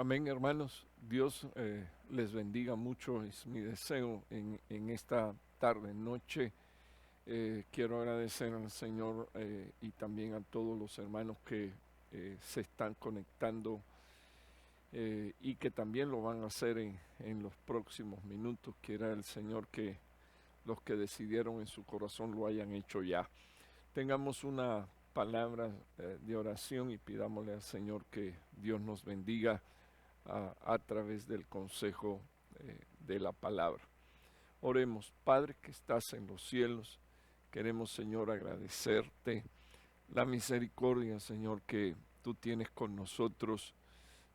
Amén, hermanos. Dios les bendiga mucho. Es mi deseo en esta tarde, noche. Quiero agradecer al Señor y también a todos los hermanos que se están conectando y que también lo van a hacer en los próximos minutos. Quiera el Señor que los que decidieron en su corazón lo hayan hecho ya. Tengamos una palabra de oración y pidámosle al Señor que Dios nos bendiga a través del consejo de la palabra. Oremos. Padre que estás en los cielos, queremos, Señor, agradecerte la misericordia, Señor, que tú tienes con nosotros,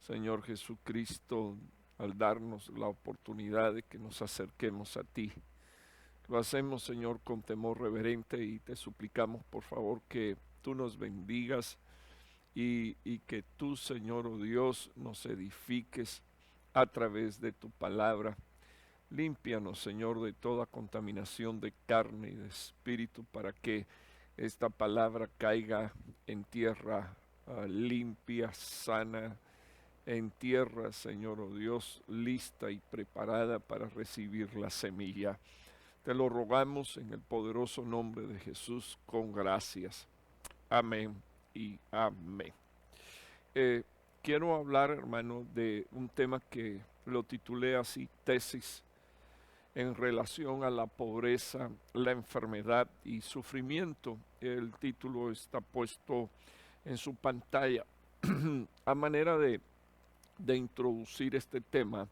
Señor Jesucristo, al darnos la oportunidad de que nos acerquemos a ti. Lo hacemos, Señor, con temor reverente y te suplicamos, por favor, que tú nos bendigas y que tú, Señor, oh Dios, nos edifiques a través de tu palabra. Límpianos, Señor, de toda contaminación de carne y de espíritu para que esta palabra caiga en tierra limpia, sana, en tierra, Señor, oh Dios, lista y preparada para recibir la semilla. Te lo rogamos en el poderoso nombre de Jesús con gracias. Amén y amén. Quiero hablar, hermano, de un tema que lo titulé así, tesis, en relación a la pobreza, la enfermedad y sufrimiento. El título está puesto en su pantalla. A manera de introducir este tema,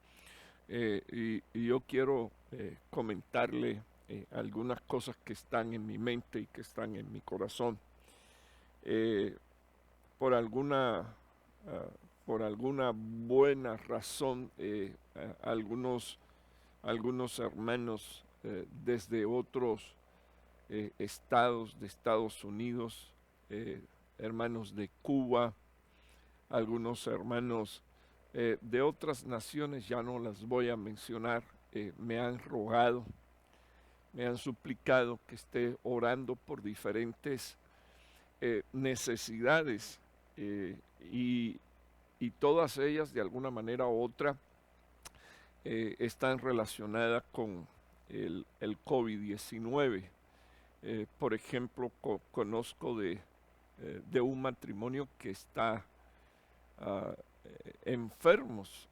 y yo quiero comentarle algunas cosas que están en mi mente y que están en mi corazón. Por alguna por alguna buena razón, algunos hermanos desde otros estados de Estados Unidos, hermanos de Cuba, algunos hermanos de otras naciones, ya no las voy a mencionar, me han rogado, me han suplicado que esté orando por diferentes necesidades y todas ellas de alguna manera u otra están relacionadas con el COVID-19. Por ejemplo, conozco de un matrimonio que está enfermos,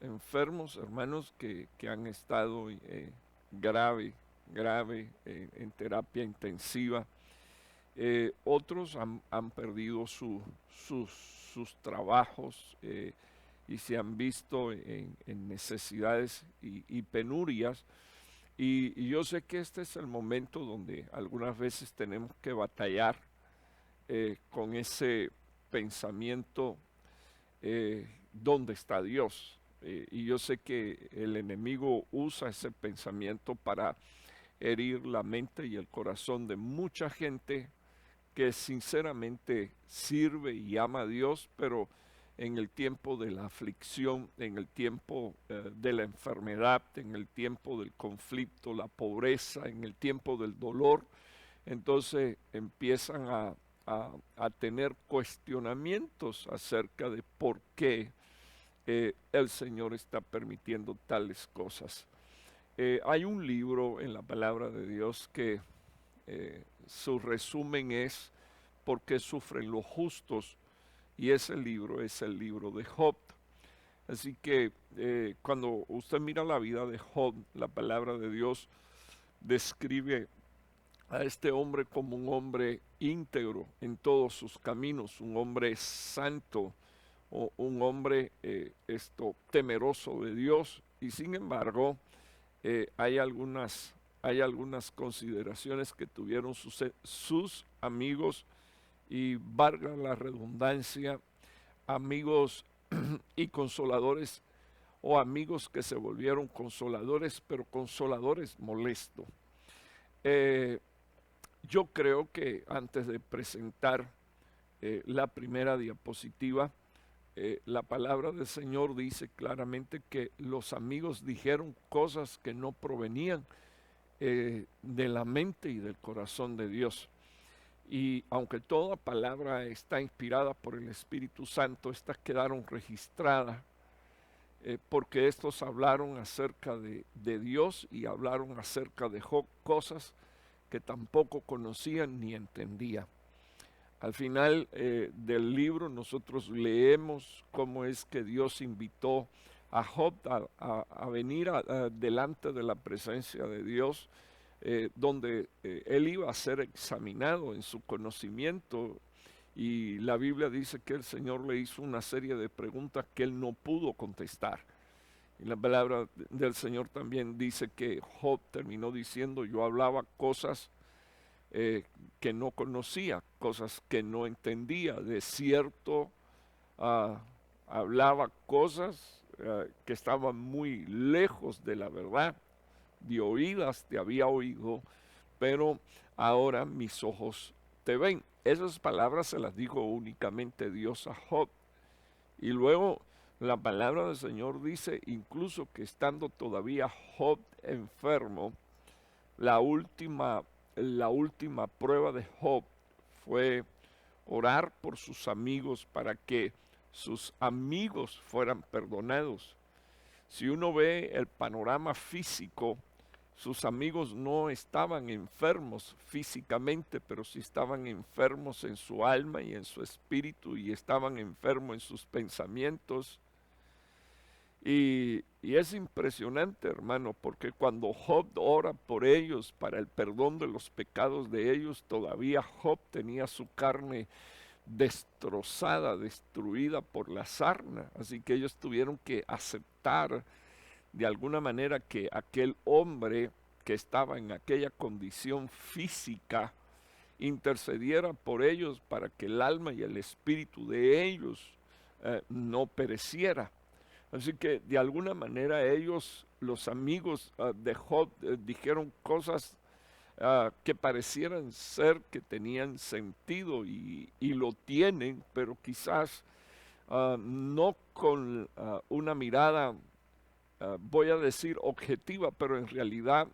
hermanos que han estado grave en terapia intensiva. Otros han perdido sus trabajos y se han visto en necesidades y penurias. Y yo sé que este es el momento donde algunas veces tenemos que batallar con ese pensamiento, ¿dónde está Dios? Y yo sé que el enemigo usa ese pensamiento para herir la mente y el corazón de mucha gente que sinceramente sirve y ama a Dios, pero en el tiempo de la aflicción, en el tiempo de la enfermedad, en el tiempo del conflicto, la pobreza, en el tiempo del dolor, entonces empiezan a tener cuestionamientos acerca de por qué el Señor está permitiendo tales cosas. Hay un libro en la palabra de Dios que su resumen es ¿por qué sufren los justos? Y ese libro es el libro de Job. Así que cuando usted mira la vida de Job, la palabra de Dios describe a este hombre como un hombre íntegro en todos sus caminos, un hombre santo, o un hombre temeroso de Dios. Y sin embargo, hay algunas consideraciones que tuvieron sus amigos, y valga la redundancia, amigos y consoladores, o amigos que se volvieron consoladores, pero consoladores molestos. Yo creo que antes de presentar la primera diapositiva, la palabra del Señor dice claramente que los amigos dijeron cosas que no provenían de la mente y del corazón de Dios. Y aunque toda palabra está inspirada por el Espíritu Santo, estas quedaron registradas porque estos hablaron acerca de Dios y hablaron acerca de Job cosas que tampoco conocían ni entendían. Al final del libro nosotros leemos cómo es que Dios invitó a Job a venir delante de la presencia de Dios, donde él iba a ser examinado en su conocimiento, y la Biblia dice que el Señor le hizo una serie de preguntas que él no pudo contestar. Y la palabra del Señor también dice que Job terminó diciendo: yo hablaba cosas que no conocía, cosas que no entendía. De cierto, hablaba cosas que estaban muy lejos de la verdad. De oídas te había oído, pero ahora mis ojos te ven. Esas palabras se las dijo únicamente Dios a Job. Y luego la palabra del Señor dice incluso que estando todavía Job enfermo, la última prueba de Job fue orar por sus amigos para que sus amigos fueran perdonados. Si uno ve el panorama físico, sus amigos no estaban enfermos físicamente, pero sí estaban enfermos en su alma y en su espíritu, y estaban enfermos en sus pensamientos. Y es impresionante, hermano, porque cuando Job ora por ellos para el perdón de los pecados de ellos, todavía Job tenía su carne destrozada, destruida por la sarna. Así que ellos tuvieron que aceptar de alguna manera que aquel hombre que estaba en aquella condición física intercediera por ellos para que el alma y el espíritu de ellos no pereciera. Así que de alguna manera ellos, los amigos de Job, dijeron cosas que parecieran ser que tenían sentido, y lo tienen, pero quizás no con una mirada, voy a decir objetiva, pero en realidad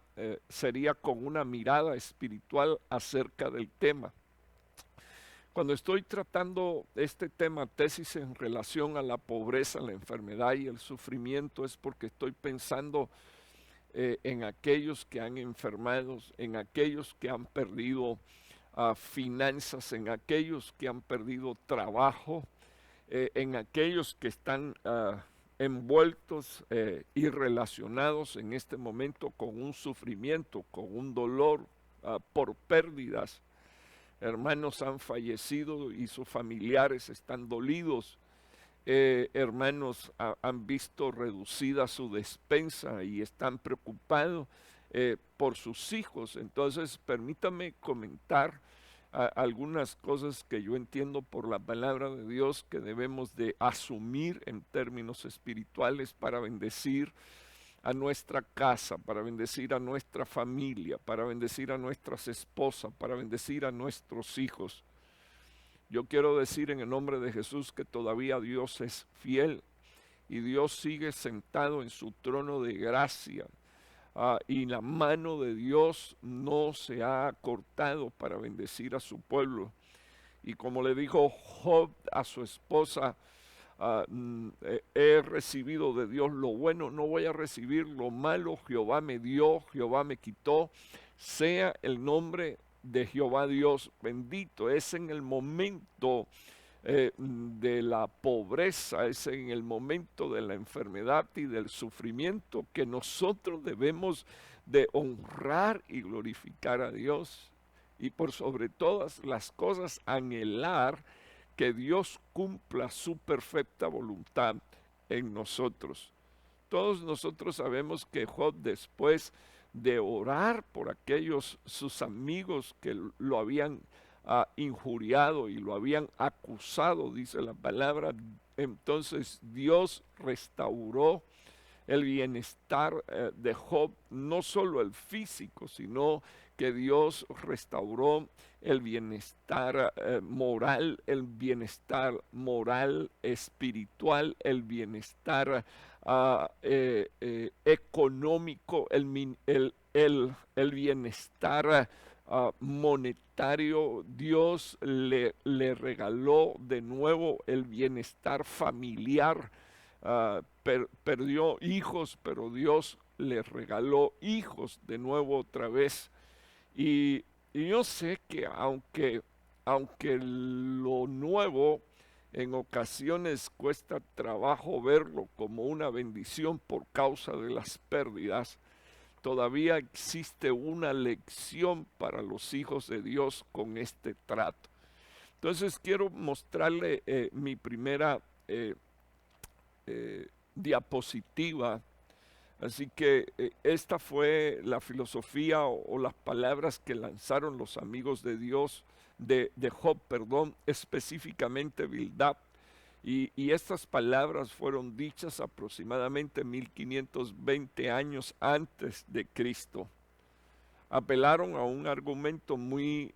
sería con una mirada espiritual acerca del tema. Cuando estoy tratando este tema, tesis en relación a la pobreza, la enfermedad y el sufrimiento, es porque estoy pensando en aquellos que han enfermado, en aquellos que han perdido finanzas, en aquellos que han perdido trabajo, en aquellos que están envueltos y relacionados en este momento con un sufrimiento, con un dolor por pérdidas. Hermanos han fallecido y sus familiares están dolidos. Hermanos han visto reducida su despensa y están preocupados por sus hijos. Entonces, permítame comentar algunas cosas que yo entiendo por la palabra de Dios que debemos de asumir en términos espirituales para bendecir a nuestra casa, para bendecir a nuestra familia, para bendecir a nuestras esposas, para bendecir a nuestros hijos. Yo quiero decir en el nombre de Jesús que todavía Dios es fiel y Dios sigue sentado en su trono de gracia, y la mano de Dios no se ha cortado para bendecir a su pueblo. Y como le dijo Job a su esposa, he recibido de Dios lo bueno, no voy a recibir lo malo. Jehová me dio, Jehová me quitó, sea el nombre de Jehová Dios bendito. Es en el momento de la pobreza, es en el momento de la enfermedad y del sufrimiento que nosotros debemos de honrar y glorificar a Dios, y por sobre todas las cosas anhelar que Dios cumpla su perfecta voluntad en nosotros. Todos nosotros sabemos que Job, después de orar por aquellos sus amigos que lo habían injuriado y lo habían acusado, dice la palabra, entonces Dios restauró el bienestar de Job, no solo el físico, sino que Dios restauró el bienestar moral, el bienestar moral, espiritual, el bienestar económico, el bienestar monetario. Dios le regaló de nuevo el bienestar familiar. perdió hijos, pero Dios le regaló hijos de nuevo otra vez. Y yo sé que aunque lo nuevo en ocasiones cuesta trabajo verlo como una bendición por causa de las pérdidas, todavía existe una lección para los hijos de Dios con este trato. Entonces quiero mostrarle mi primera diapositiva. Así que esta fue la filosofía o las palabras que lanzaron los amigos de Dios, de Job, perdón, específicamente Bildad. Y estas palabras fueron dichas aproximadamente 1520 años antes de Cristo. Apelaron a un argumento muy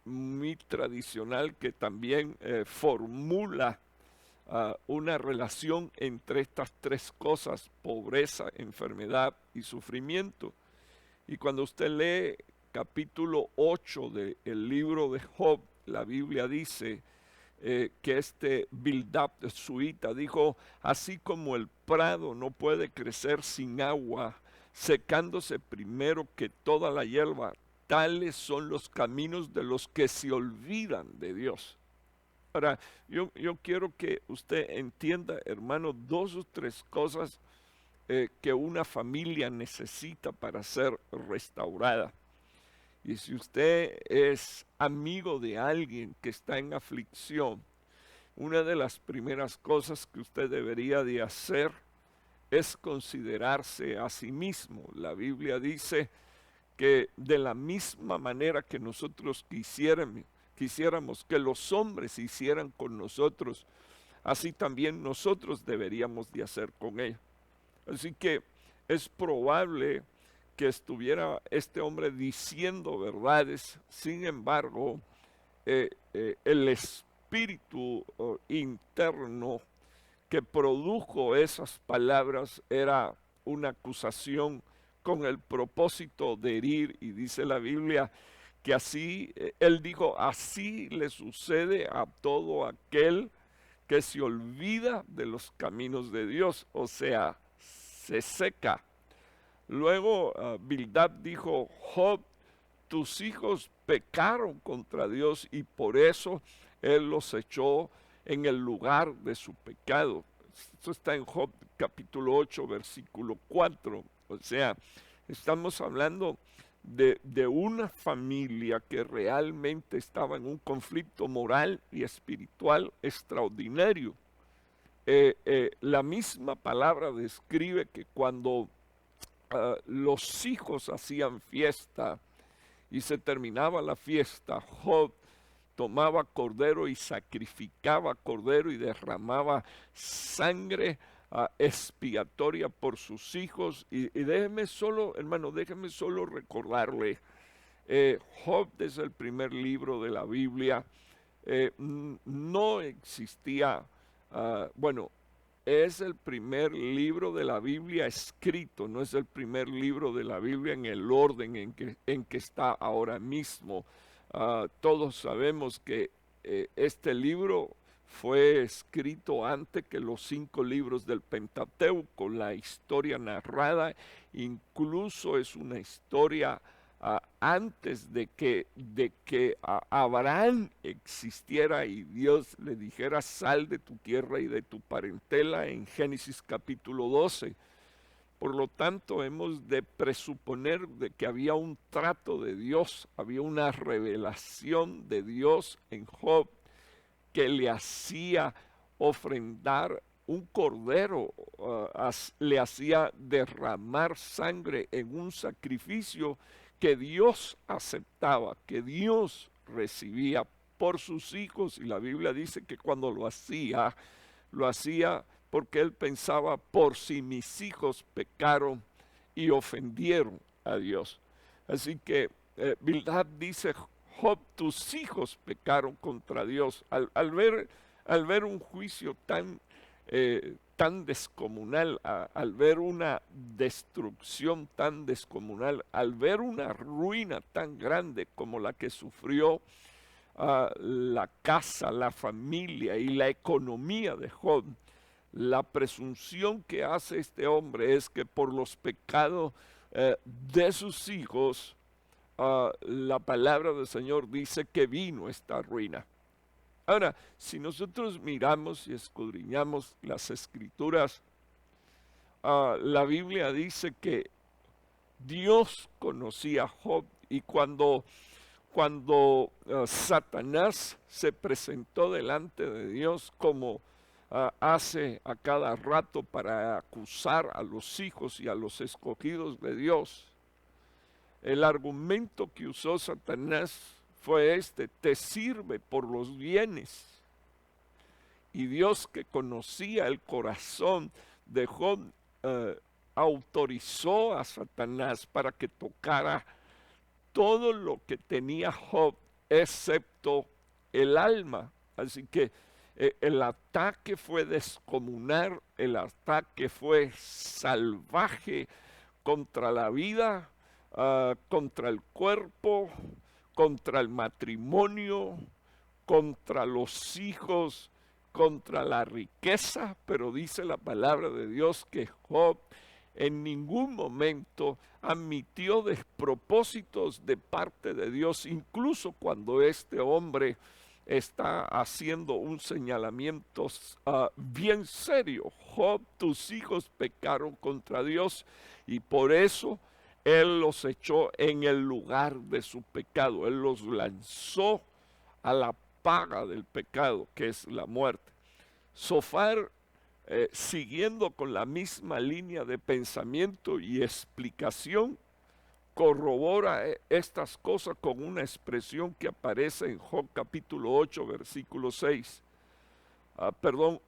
tradicional que también formula una relación entre estas tres cosas: pobreza, enfermedad y sufrimiento. Y cuando usted lee capítulo 8 del libro de Job, la Biblia dice que Bildad suita dijo: así como el prado no puede crecer sin agua, secándose primero que toda la hierba, tales son los caminos de los que se olvidan de Dios. Ahora, yo quiero que usted entienda, hermano, dos o tres cosas que una familia necesita para ser restaurada. Y si usted es amigo de alguien que está en aflicción, una de las primeras cosas que usted debería de hacer es considerarse a sí mismo. La Biblia dice que de la misma manera que nosotros quisiéramos que los hombres hicieran con nosotros, así también nosotros deberíamos de hacer con ellos. Así que es probable que estuviera este hombre diciendo verdades, sin embargo, el espíritu interno que produjo esas palabras era una acusación con el propósito de herir, y dice la Biblia que así, él dijo, así le sucede a todo aquel que se olvida de los caminos de Dios, o sea, se seca. Luego Bildad dijo: Job, tus hijos pecaron contra Dios y por eso Él los echó en el lugar de su pecado. Esto está en Job capítulo 8, versículo 4. O sea, estamos hablando de una familia que realmente estaba en un conflicto moral y espiritual extraordinario. La misma palabra describe que cuando los hijos hacían fiesta y se terminaba la fiesta, Job tomaba cordero y sacrificaba cordero y derramaba sangre expiatoria por sus hijos. Y déjeme solo, hermano, déjeme solo recordarle, Job es el primer libro de la Biblia. No existía, bueno, es el primer libro de la Biblia escrito, no es el primer libro de la Biblia en el orden en que está ahora mismo. Todos sabemos que este libro fue escrito antes que los 5 libros del Pentateuco, la historia narrada incluso es una historia antes de que Abraham existiera y Dios le dijera: sal de tu tierra y de tu parentela, en Génesis capítulo 12. Por lo tanto, hemos de presuponer de que había un trato de Dios, había una revelación de Dios en Job que le hacía ofrendar un cordero, le hacía derramar sangre en un sacrificio que Dios aceptaba, que Dios recibía por sus hijos. Y la Biblia dice que cuando lo hacía porque él pensaba: por si mis hijos pecaron y ofendieron a Dios. Así que Bildad dice: Job, tus hijos pecaron contra Dios. Al ver un juicio tan descomunal, al ver una destrucción tan descomunal, al ver una ruina tan grande como la que sufrió la casa, la familia y la economía de Job, La presunción que hace este hombre es que por los pecados de sus hijos, la palabra del Señor dice que vino esta ruina. Ahora, si nosotros miramos y escudriñamos las Escrituras, la Biblia dice que Dios conocía a Job, y cuando Satanás se presentó delante de Dios como hace a cada rato para acusar a los hijos y a los escogidos de Dios, el argumento que usó Satanás fue este: te sirve por los bienes. Y Dios, que conocía el corazón de Job, autorizó a Satanás para que tocara todo lo que tenía Job, excepto el alma. Así que el ataque fue descomunal, el ataque fue salvaje contra la vida, contra el cuerpo, contra el matrimonio, contra los hijos, contra la riqueza. Pero dice la palabra de Dios que Job en ningún momento admitió despropósitos de parte de Dios, incluso cuando este hombre está haciendo un señalamiento bien serio. Job, tus hijos pecaron contra Dios y por eso Él los echó en el lugar de su pecado. Él los lanzó a la paga del pecado, que es la muerte. Sofar, siguiendo con la misma línea de pensamiento y explicación, corrobora estas cosas con una expresión que aparece en Job capítulo 8, versículo 6.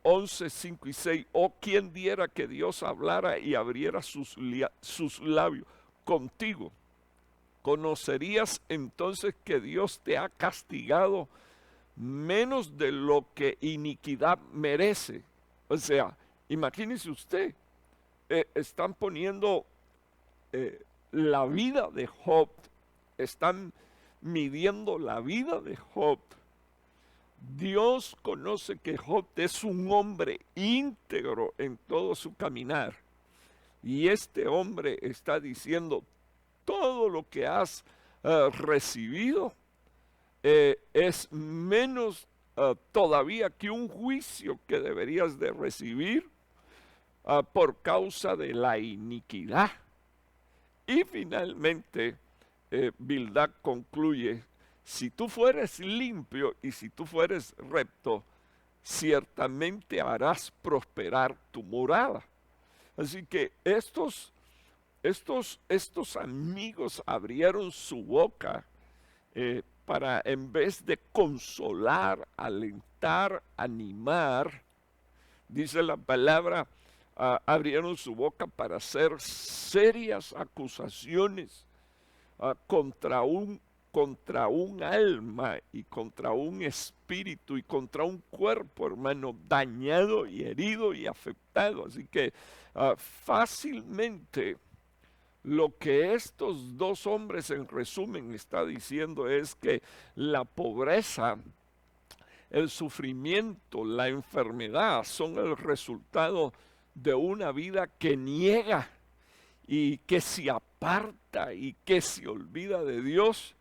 11, 5 y 6. Oh, quien diera que Dios hablara y abriera sus labios contigo. Conocerías entonces que Dios te ha castigado menos de lo que iniquidad merece. O sea, imagínese usted, están poniendo la vida de Job, están midiendo la vida de Job. Dios conoce que Job es un hombre íntegro en todo su caminar. Y este hombre está diciendo: todo lo que has recibido es menos todavía que un juicio que deberías de recibir por causa de la iniquidad. Y finalmente, Bildad concluye: si tú fueres limpio y si tú fueres recto, ciertamente harás prosperar tu morada. Así que estos amigos abrieron su boca para, en vez de consolar, alentar, animar, dice la palabra, abrieron su boca para hacer serias acusaciones contra un alma y contra un espíritu y contra un cuerpo, hermano, dañado y herido y afectado. Así que fácilmente lo que estos dos hombres en resumen está diciendo es que la pobreza, el sufrimiento, la enfermedad son el resultado de una vida que niega y que se aparta y que se olvida de Dios.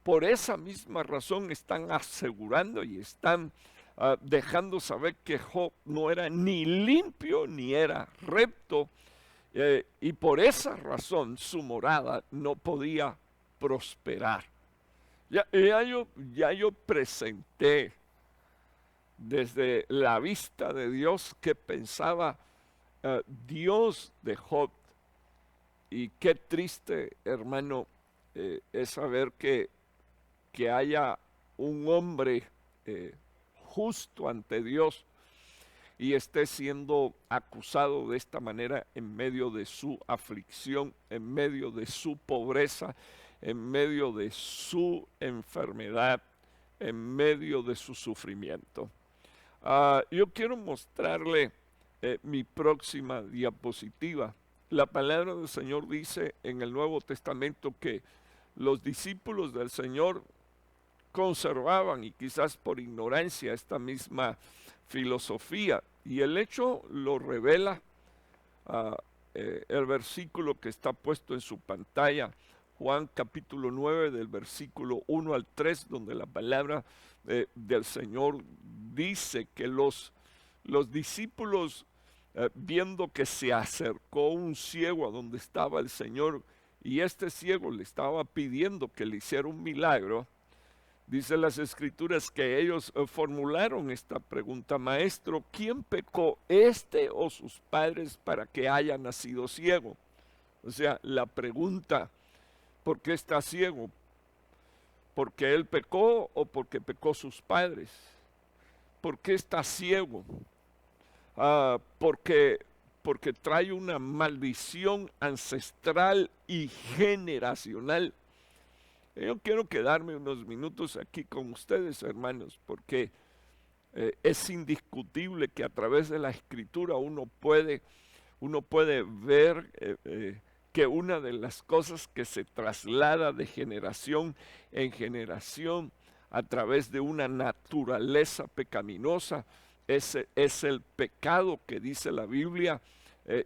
Por esa misma razón están asegurando y están dejando saber que Job no era ni limpio ni era recto, y por esa razón su morada no podía prosperar. Ya yo presenté desde la vista de Dios que pensaba Dios de Job, y qué triste, hermano, es saber que haya un hombre justo ante Dios y esté siendo acusado de esta manera en medio de su aflicción, en medio de su pobreza, en medio de su enfermedad, en medio de su sufrimiento. Yo quiero mostrarle mi próxima diapositiva. La palabra del Señor dice en el Nuevo Testamento que los discípulos del Señor conservaban, y quizás por ignorancia, esta misma filosofía, Y el hecho lo revela el versículo que está puesto en su pantalla, Juan capítulo 9 del versículo 1 al 3, donde la palabra del Señor dice que los discípulos, viendo que se acercó un ciego a donde estaba el Señor, y este ciego le estaba pidiendo que le hiciera un milagro, dice las Escrituras que ellos formularon esta pregunta: Maestro, ¿quién pecó, este o sus padres, para que haya nacido ciego? O sea, la pregunta: ¿por qué está ciego? ¿Porque él pecó o porque pecó sus padres? ¿Por qué está ciego? Porque trae una maldición ancestral y generacional. Yo quiero quedarme unos minutos aquí con ustedes, hermanos, porque es indiscutible que a través de la Escritura uno puede ver que una de las cosas que se traslada de generación en generación a través de una naturaleza pecaminosa es el pecado que dice la Biblia.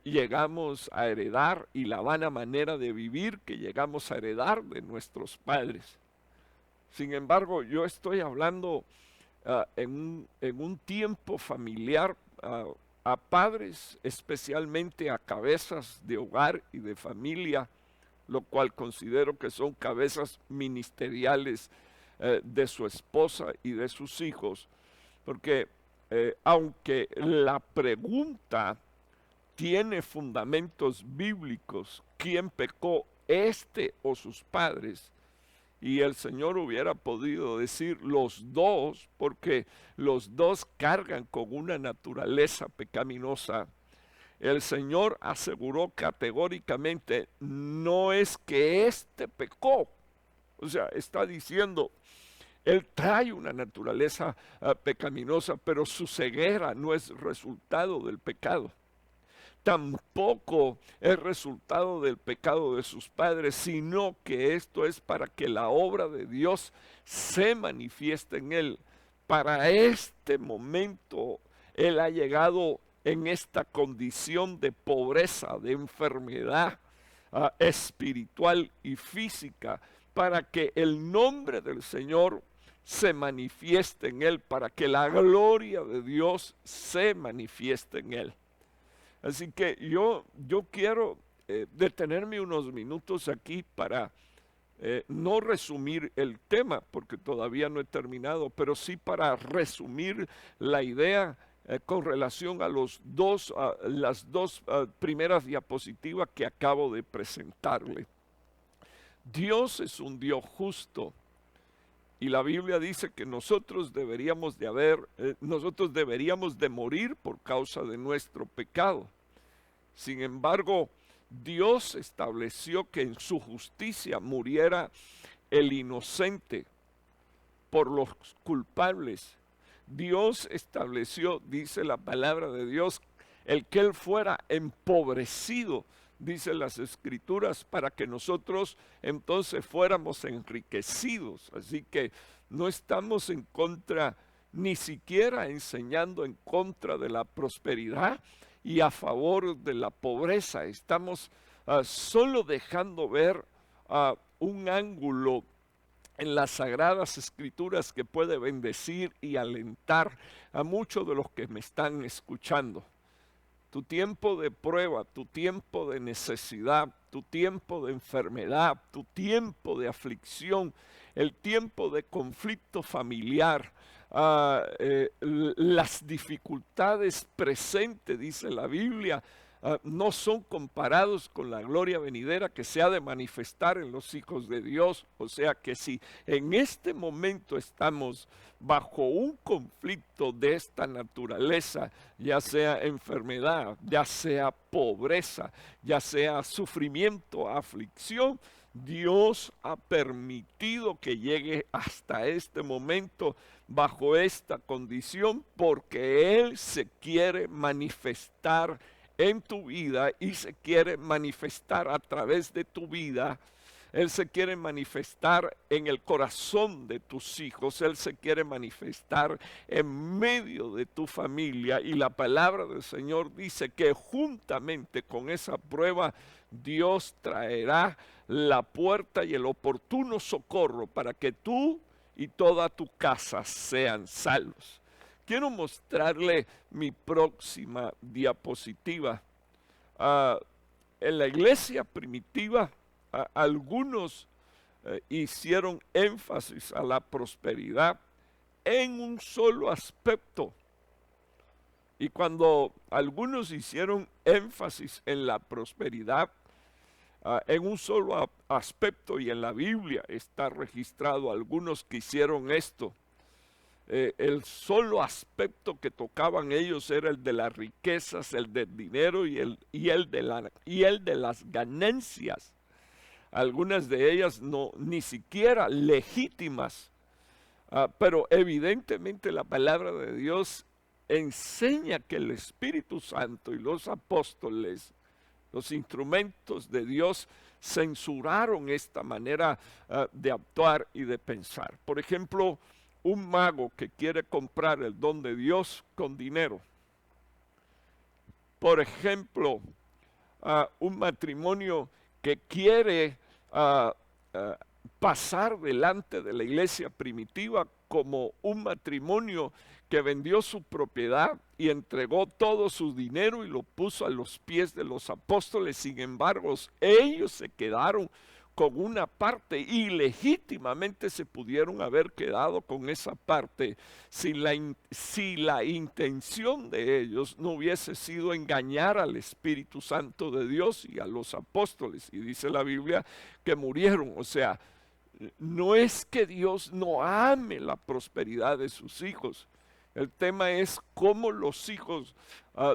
Llegamos a heredar, y la vana manera de vivir que llegamos a heredar de nuestros padres. Sin embargo, yo estoy hablando en un tiempo familiar, a padres, especialmente a cabezas de hogar y de familia, lo cual considero que son cabezas ministeriales de su esposa y de sus hijos, porque aunque la pregunta tiene fundamentos bíblicos: ¿quién pecó, este o sus padres? Y el Señor hubiera podido decir los dos, porque los dos cargan con una naturaleza pecaminosa. El Señor aseguró categóricamente: no es que éste pecó. O sea, está diciendo, él trae una naturaleza pecaminosa, pero su ceguera no es resultado del pecado. Tampoco es resultado del pecado de sus padres, sino que esto es para que la obra de Dios se manifieste en él. Para este momento, él ha llegado en esta condición de pobreza, de enfermedad espiritual y física, para que el nombre del Señor se manifieste en él, para que la gloria de Dios se manifieste en él. Así que yo quiero detenerme unos minutos aquí para no resumir el tema, porque todavía no he terminado, pero sí para resumir la idea con relación a las dos primeras diapositivas que acabo de presentarle. Dios es un Dios justo, y la Biblia dice que nosotros deberíamos de morir por causa de nuestro pecado. Sin embargo, Dios estableció que en su justicia muriera el inocente por los culpables. Dios estableció, dice la palabra de Dios, el que él fuera empobrecido, dice las Escrituras, para que nosotros entonces fuéramos enriquecidos. Así que no estamos en contra, ni siquiera enseñando en contra de la prosperidad y a favor de la pobreza. Estamos solo dejando ver un ángulo en las Sagradas Escrituras que puede bendecir y alentar a muchos de los que me están escuchando. Tu tiempo de prueba, tu tiempo de necesidad, tu tiempo de enfermedad, tu tiempo de aflicción, el tiempo de conflicto familiar, las dificultades presentes, dice la Biblia, no son comparados con la gloria venidera que se ha de manifestar en los hijos de Dios. O sea que si en este momento estamos bajo un conflicto de esta naturaleza, ya sea enfermedad, ya sea pobreza, ya sea sufrimiento, aflicción, Dios ha permitido que llegue hasta este momento bajo esta condición, porque Él se quiere manifestar en tu vida y se quiere manifestar a través de tu vida Él se quiere manifestar en el corazón de tus hijos. Él se quiere manifestar en medio de tu familia. Y la palabra del Señor dice que juntamente con esa prueba, Dios traerá la puerta y el oportuno socorro para que tú y toda tu casa sean salvos. Quiero mostrarle mi próxima diapositiva. En la iglesia primitiva, algunos hicieron énfasis a la prosperidad en un solo aspecto. Y cuando algunos hicieron énfasis en la prosperidad en un solo aspecto, y en la Biblia está registrado algunos que hicieron esto, el solo aspecto que tocaban ellos era el de las riquezas, el del dinero y el de las ganancias. Algunas de ellas ni siquiera legítimas, pero evidentemente la palabra de Dios enseña que el Espíritu Santo y los apóstoles, los instrumentos de Dios, censuraron esta manera de actuar y de pensar. Por ejemplo, un mago que quiere comprar el don de Dios con dinero. Por ejemplo, un matrimonio que quiere pasar delante de la iglesia primitiva como un matrimonio que vendió su propiedad y entregó todo su dinero y lo puso a los pies de los apóstoles. Sin embargo, ellos se quedaron con una parte y legítimamente se pudieron haber quedado con esa parte si la intención de ellos no hubiese sido engañar al Espíritu Santo de Dios y a los apóstoles. Y dice la Biblia que murieron. O sea, no es que Dios no ame la prosperidad de sus hijos. El tema es cómo los hijos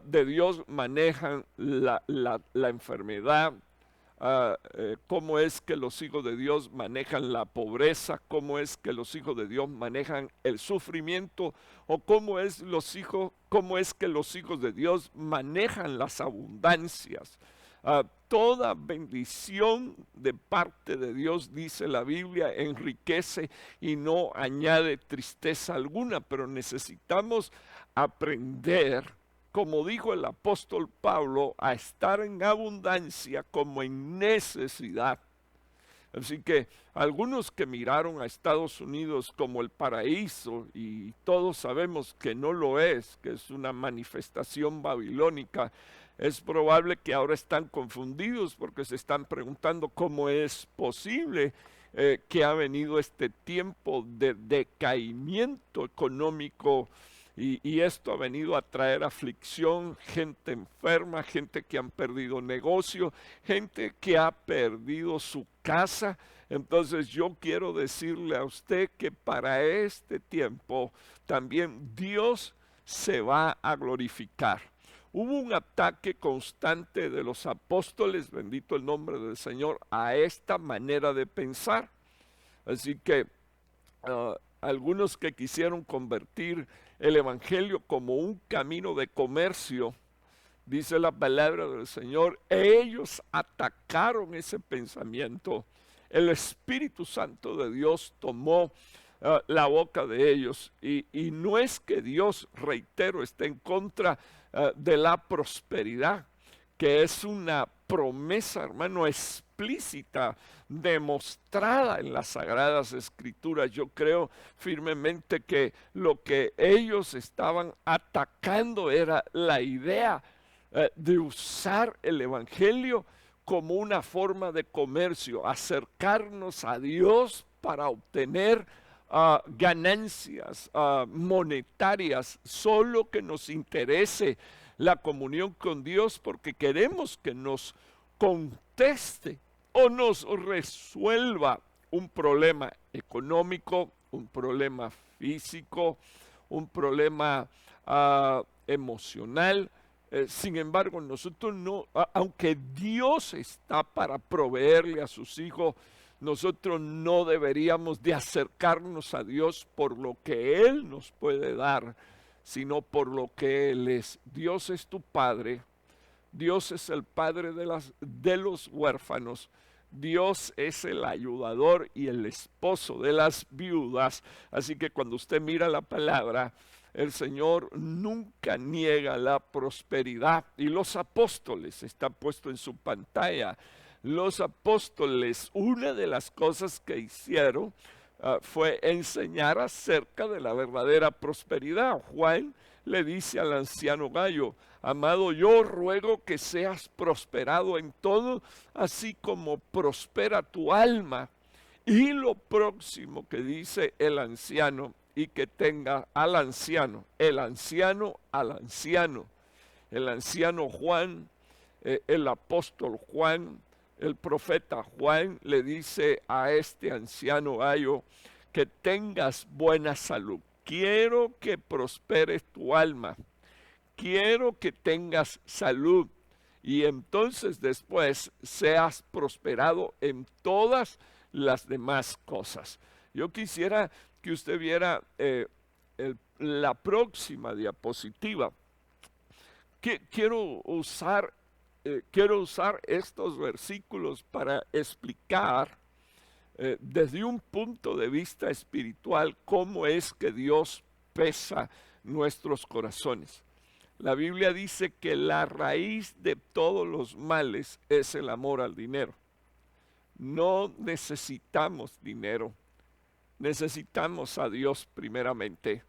de Dios manejan la enfermedad, cómo es que los hijos de Dios manejan la pobreza, cómo es que los hijos de Dios manejan el sufrimiento, o cómo es que los hijos de Dios manejan las abundancias. Toda bendición de parte de Dios, dice la Biblia, enriquece y no añade tristeza alguna, pero necesitamos aprender, como dijo el apóstol Pablo, a estar en abundancia como en necesidad. Así que algunos que miraron a Estados Unidos como el paraíso, y todos sabemos que no lo es, que es una manifestación babilónica, es probable que ahora están confundidos porque se están preguntando cómo es posible que ha venido este tiempo de decaimiento económico. Y esto ha venido a traer aflicción, gente enferma, gente que han perdido negocio, gente que ha perdido su casa. Entonces yo quiero decirle a usted que para este tiempo también Dios se va a glorificar. Hubo un ataque constante de los apóstoles, bendito el nombre del Señor, a esta manera de pensar. Así que algunos que quisieron convertir el evangelio como un camino de comercio, dice la palabra del Señor, ellos atacaron ese pensamiento. El Espíritu Santo de Dios tomó la boca de ellos, y no es que Dios, reitero, esté en contra de la prosperidad, que es una promesa, hermano, explícita, demostrada en las Sagradas Escrituras. Yo creo firmemente que lo que ellos estaban atacando era la idea de usar el Evangelio como una forma de comercio, acercarnos a Dios para obtener ganancias monetarias, solo que nos interese la comunión con Dios porque queremos que nos conteste o nos resuelva un problema económico, un problema físico, un problema emocional. Sin embargo, nosotros no, aunque Dios está para proveerle a sus hijos, nosotros no deberíamos de acercarnos a Dios por lo que Él nos puede dar, sino por lo que Él es. Dios es tu Padre, Dios es el Padre de los huérfanos, Dios es el ayudador y el esposo de las viudas. Así que cuando usted mira la palabra, el Señor nunca niega la prosperidad. Y los apóstoles, está puesto en su pantalla, los apóstoles, una de las cosas que hicieron fue enseñar acerca de la verdadera prosperidad. Juan le dice al anciano Gallo: amado, yo ruego que seas prosperado en todo, así como prospera tu alma. Y lo próximo que dice el anciano, y que tenga al anciano, el anciano al anciano, el anciano Juan, el apóstol Juan, el profeta Juan le dice a este anciano Gallo: que tengas buena salud. Quiero que prosperes tu alma. Quiero que tengas salud. Y entonces después seas prosperado en todas las demás cosas. Yo quisiera que usted viera la próxima diapositiva. Quiero usar estos versículos para explicar desde un punto de vista espiritual cómo es que Dios pesa nuestros corazones. La Biblia dice que la raíz de todos los males es el amor al dinero. No necesitamos dinero, necesitamos a Dios primeramente.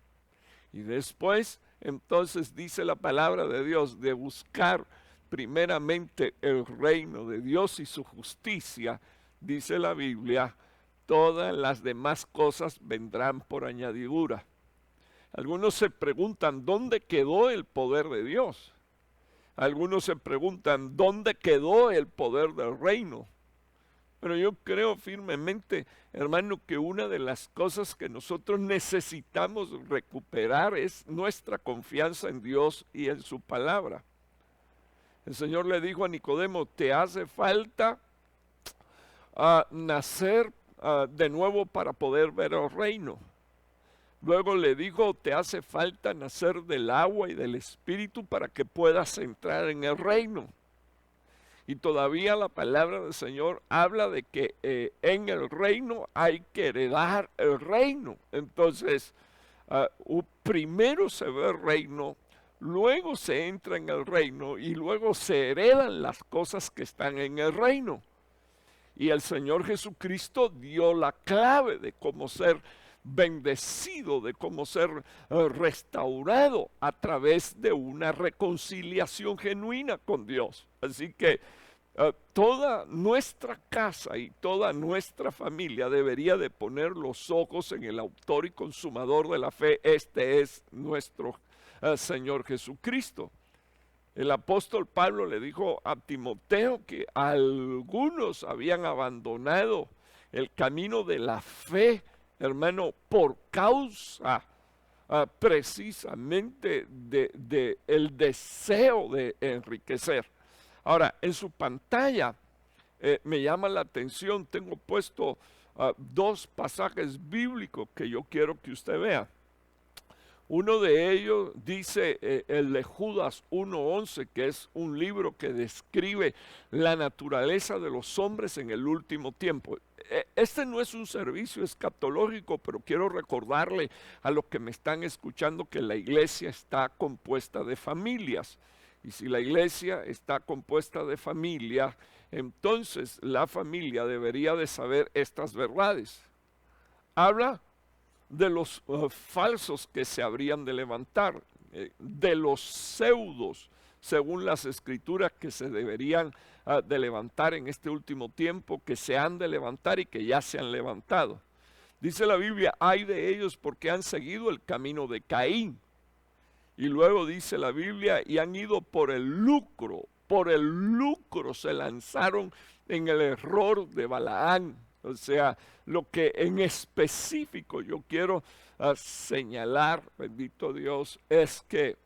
Y después, entonces dice la palabra de Dios, de buscar primeramente el reino de Dios y su justicia, dice la Biblia, todas las demás cosas vendrán por añadidura. Algunos se preguntan, ¿dónde quedó el poder de Dios? Algunos se preguntan, ¿dónde quedó el poder del reino? Pero yo creo firmemente, hermano, que una de las cosas que nosotros necesitamos recuperar es nuestra confianza en Dios y en su palabra. El Señor le dijo a Nicodemo: te hace falta nacer de nuevo para poder ver el reino. Luego le dijo: te hace falta nacer del agua y del espíritu para que puedas entrar en el reino. Y todavía la palabra del Señor habla de que en el reino hay que heredar el reino. Entonces, primero se ve el reino, luego se entra en el reino y luego se heredan las cosas que están en el reino. Y el Señor Jesucristo dio la clave de cómo ser bendecido, de cómo ser restaurado a través de una reconciliación genuina con Dios. Así que toda nuestra casa y toda nuestra familia debería de poner los ojos en el autor y consumador de la fe. Este es nuestro Señor Jesucristo. El apóstol Pablo le dijo a Timoteo que algunos habían abandonado el camino de la fe, hermano, por causa precisamente de el deseo de enriquecer. Ahora, en su pantalla me llama la atención, tengo puesto dos pasajes bíblicos que yo quiero que usted vea. Uno de ellos dice el de Judas 1:11, que es un libro que describe la naturaleza de los hombres en el último tiempo. Este no es un servicio escatológico, pero quiero recordarle a los que me están escuchando que la iglesia está compuesta de familias. Y si la iglesia está compuesta de familia, entonces la familia debería de saber estas verdades. Habla de los falsos que se habrían de levantar, de los pseudos, según las escrituras, que se deberían de levantar en este último tiempo, que se han de levantar y que ya se han levantado. Dice la Biblia: ay de ellos porque han seguido el camino de Caín. Y luego dice la Biblia: y han ido por el lucro se lanzaron en el error de Balaán. O sea, lo que en específico yo quiero señalar, bendito Dios, es que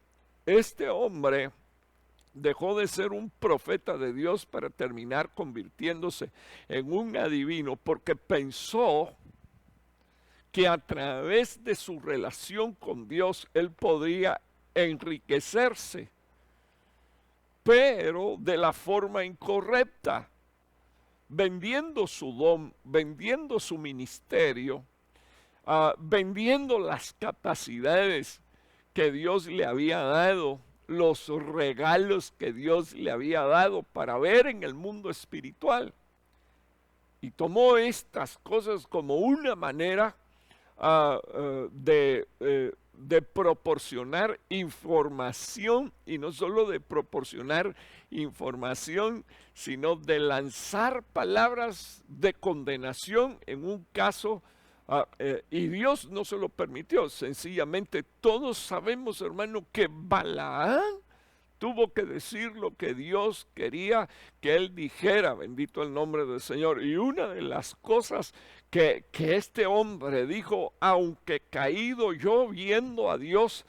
este hombre dejó de ser un profeta de Dios para terminar convirtiéndose en un adivino, porque pensó que a través de su relación con Dios él podría enriquecerse, pero de la forma incorrecta. vendiendo su don, vendiendo su ministerio, vendiendo las capacidades que Dios le había dado, los regalos que Dios le había dado para ver en el mundo espiritual. Y tomó estas cosas como una manera de proporcionar información, y no solo de proporcionar información, sino de lanzar palabras de condenación en un caso, y Dios no se lo permitió. Sencillamente todos sabemos, hermano, que Balaán tuvo que decir lo que Dios quería que él dijera, bendito el nombre del Señor. Y una de las cosas que este hombre dijo, aunque caído yo viendo a Dios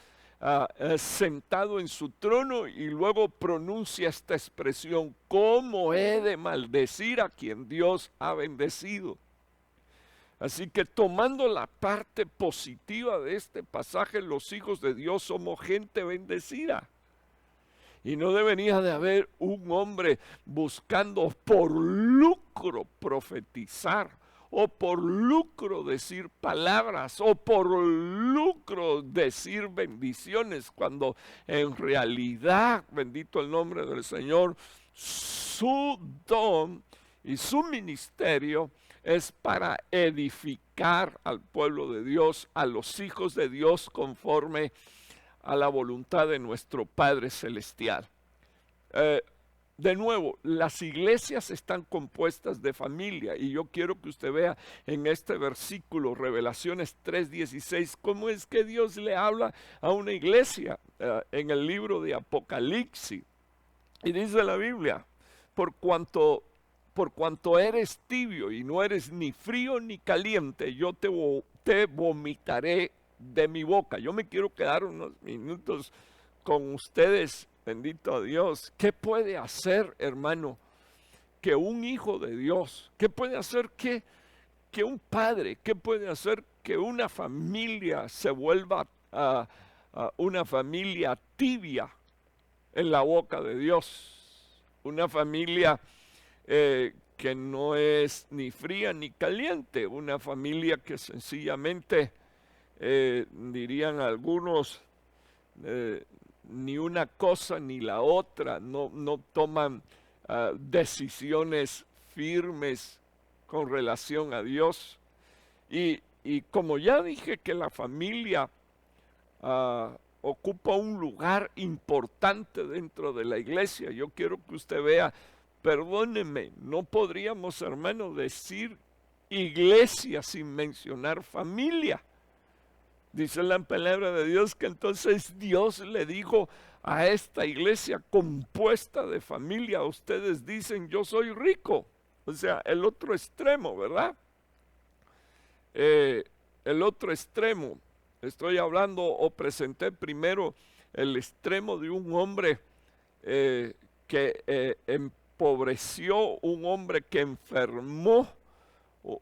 sentado en su trono, y luego pronuncia esta expresión: ¿cómo he de maldecir a quien Dios ha bendecido? Así que tomando la parte positiva de este pasaje, los hijos de Dios somos gente bendecida. Y no debería de haber un hombre buscando por lucro profetizar, o por lucro decir palabras, o por lucro decir bendiciones, cuando en realidad, bendito el nombre del Señor, su don y su ministerio es para edificar al pueblo de Dios, a los hijos de Dios, conforme a la voluntad de nuestro Padre Celestial. De nuevo, las iglesias están compuestas de familia, y yo quiero que usted vea en este versículo, Revelaciones 3:16, cómo es que Dios le habla a una iglesia en el libro de Apocalipsis. Y dice la Biblia: por cuanto eres tibio y no eres ni frío ni caliente, yo te vomitaré de mi boca. Yo me quiero quedar unos minutos con ustedes, bendito Dios. ¿Qué puede hacer, hermano, que un hijo de Dios? ¿Qué puede hacer que un padre? ¿Qué puede hacer que una familia se vuelva una familia tibia en la boca de Dios? Una familia que no es ni fría ni caliente, una familia que sencillamente, dirían algunos, ni una cosa ni la otra, no toman decisiones firmes con relación a Dios. Y como ya dije que la familia ocupa un lugar importante dentro de la iglesia, yo quiero que usted vea, perdónenme, no podríamos, hermano, decir iglesia sin mencionar familia. Dice la palabra de Dios que entonces Dios le dijo a esta iglesia compuesta de familia: ustedes dicen yo soy rico. O sea, el otro extremo, ¿verdad? El otro extremo. Estoy hablando, o presenté primero el extremo de un hombre que empobreció, un hombre que enfermó,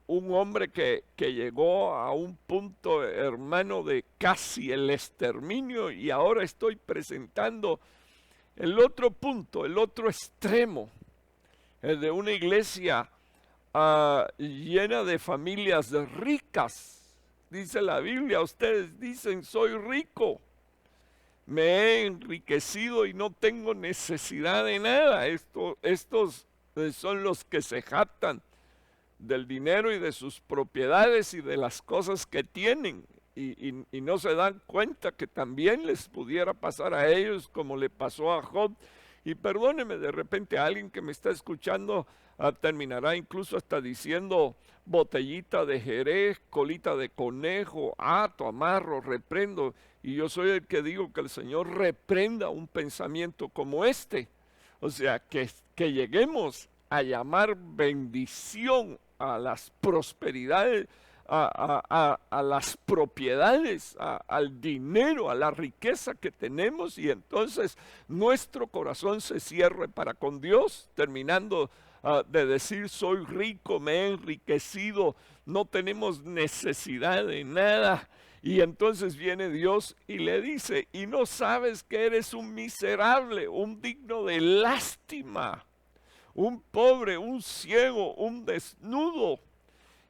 un hombre que llegó a un punto, hermano, de casi el exterminio. Y ahora estoy presentando el otro punto, el otro extremo, el de una iglesia llena de familias ricas. Dice la Biblia: ustedes dicen soy rico, me he enriquecido y no tengo necesidad de nada. Estos son los que se jactan del dinero y de sus propiedades y de las cosas que tienen, y no se dan cuenta que también les pudiera pasar a ellos como le pasó a Job. Y perdóneme, de repente alguien que me está escuchando terminará incluso hasta diciendo: botellita de Jerez, colita de conejo, ato, amarro, reprendo. Y yo soy el que digo que el Señor reprenda un pensamiento como este. O sea, que lleguemos a llamar bendición a las prosperidades, a las propiedades, al dinero, a la riqueza que tenemos, y entonces nuestro corazón se cierre para con Dios, terminando de decir soy rico, me he enriquecido, no tenemos necesidad de nada. Y entonces viene Dios y le dice: y no sabes que eres un miserable, un digno de lástima, un pobre, un ciego, un desnudo.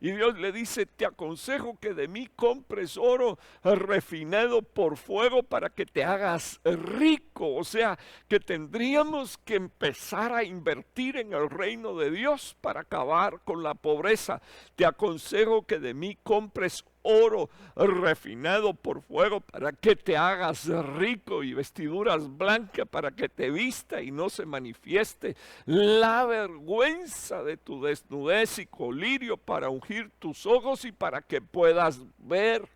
Y Dios le dice, te aconsejo que de mí compres oro refinado por fuego para que te hagas rico. O sea, que tendríamos que empezar a invertir en el reino de Dios para acabar con la pobreza. Te aconsejo que de mí compres oro refinado por fuego para que te hagas rico, y vestiduras blancas para que te vista y no se manifieste la vergüenza de tu desnudez, y colirio para ungir tus ojos y para que puedas ver.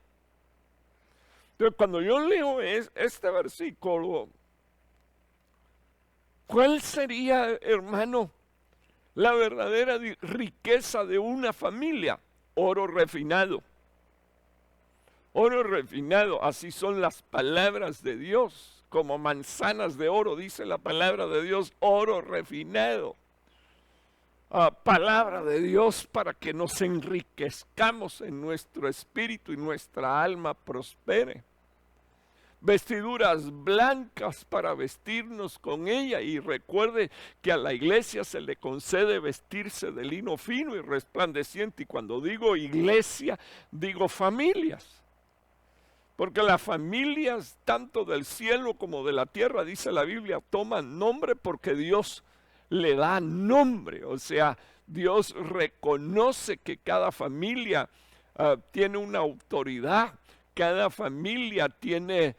Entonces, cuando yo leo este versículo, ¿cuál sería, hermano, la verdadera riqueza de una familia? Oro refinado. Oro refinado, así son las palabras de Dios, como manzanas de oro, dice la palabra de Dios, oro refinado. Palabra de Dios para que nos enriquezcamos en nuestro espíritu y nuestra alma prospere. Vestiduras blancas para vestirnos con ella, y recuerde que a la iglesia se le concede vestirse de lino fino y resplandeciente, y cuando digo iglesia, digo familias. Porque las familias, tanto del cielo como de la tierra, dice la Biblia, toman nombre porque Dios le da nombre. O sea, Dios reconoce que cada familia tiene una autoridad, cada familia tiene